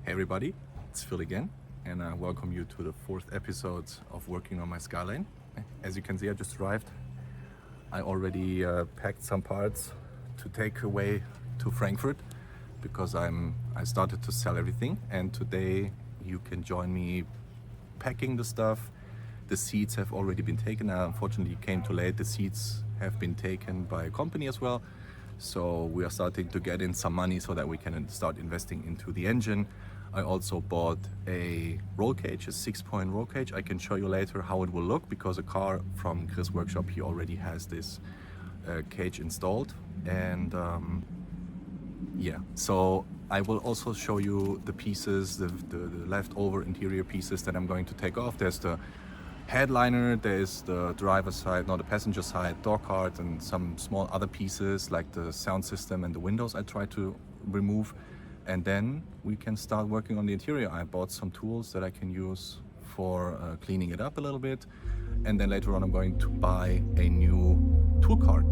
Hey everybody, it's Phil again, and I welcome you to the 4th episode of working on my Skyline. As you can see, I just arrived. I already packed some parts to take away to Frankfurt because I started to sell everything, and today you can join me packing the stuff. The seats have already been taken. Unfortunately, it came too late. The seats have been taken by a company as well. So we are starting to get in some money so that we can start investing into the engine. I also bought a roll cage, a 6-point roll cage. I can show you later how it will look because a car from Chris' workshop, he already has this cage installed. And yeah, so I will also show you the pieces, the leftover interior pieces that I'm going to take off. There's the headliner, there's the driver's side, not the passenger side, door card, and some small other pieces like the sound system and the windows I try to remove. And then we can start working on the interior. I bought some tools that I can use for cleaning it up a little bit. And then later on I'm going to buy a new tool cart.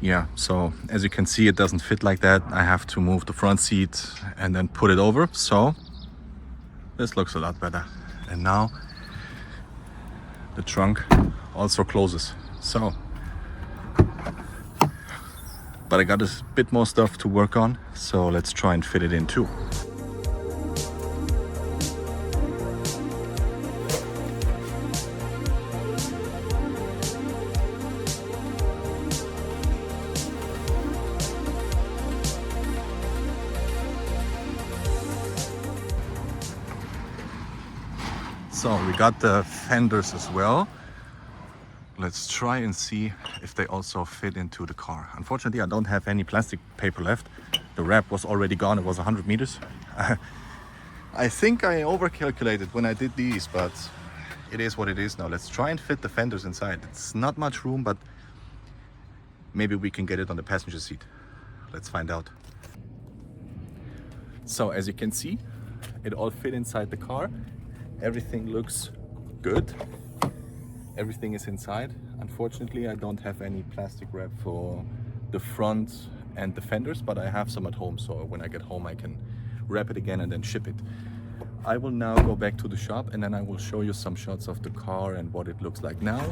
Yeah, so as you can see, it doesn't fit like that. I have to move the front seat and then put it over. So this looks a lot better. And now the trunk also closes. So, but I got a bit more stuff to work on. So let's try and fit it in too. So we got the fenders as well. Let's try and see if they also fit into the car. Unfortunately, I don't have any plastic paper left. The wrap was already gone. It was 100 meters. I think I overcalculated when I did these, but it is what it is now. Let's try and fit the fenders inside. It's not much room, but maybe we can get it on the passenger seat. Let's find out. So as you can see, it all fit inside the car. Everything looks good. Everything is inside. Unfortunately, I don't have any plastic wrap for the front and the fenders, but I have some at home. So when I get home, I can wrap it again and then ship it. I will now go back to the shop and then I will show you some shots of the car and what it looks like now.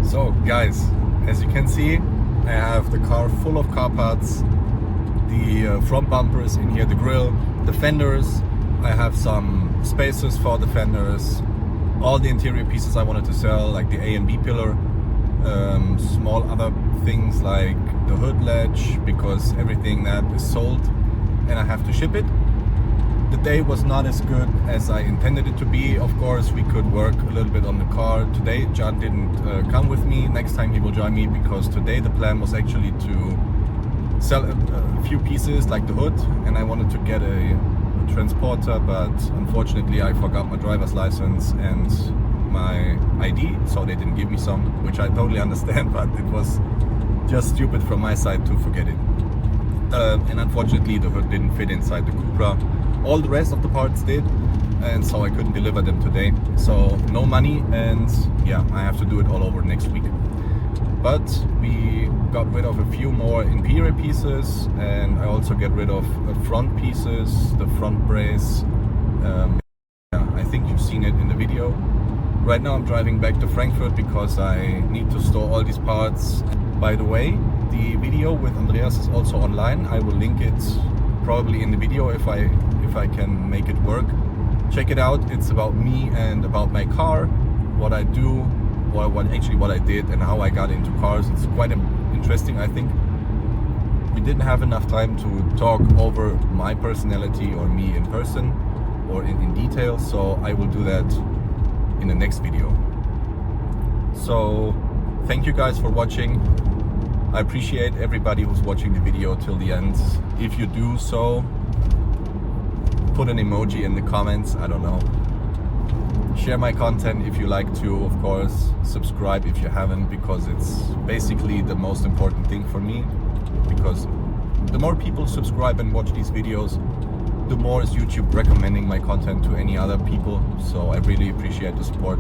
So guys, as you can see, I have the car full of car parts. The front bumpers in here, the grille, the fenders. I have some spacers for the fenders. All the interior pieces I wanted to sell, like the A and B pillar. Small other things like the hood latch, because everything that is sold and I have to ship it. The day was not as good as I intended it to be. Of course, we could work a little bit on the car. Today, John didn't come with me. Next time he will join me, because today the plan was actually to sell a few pieces like the hood, and I wanted to get a transporter, but unfortunately I forgot my driver's license and my ID, so they didn't give me some, which I totally understand, but it was just stupid from my side to forget it. And unfortunately the hood didn't fit inside the Cupra. All the rest of the parts did, and so I couldn't deliver them today. So no money, and yeah, I have to do it all over next week. But we got rid of a few more interior pieces, and I also get rid of front pieces, the front brace. Yeah, I think you've seen it in the video. Right now I'm driving back to Frankfurt because I need to store all these parts. By the way, the video with Andreas is also online. I will link it probably in the video if I can make it work. Check it out. It's about me and about my car, what I do, what I did, and how I got into cars. It's quite interesting, I think. We didn't have enough time to talk over my personality or me in person or in detail, so I will do that in the next video. So thank you guys for watching. I appreciate everybody who's watching the video till the end. If you do so, put an emoji in the comments, I don't know. Share my content if you like to, of course. Subscribe if you haven't, because it's basically the most important thing for me. Because the more people subscribe and watch these videos, the more is YouTube recommending my content to any other people. So I really appreciate the support.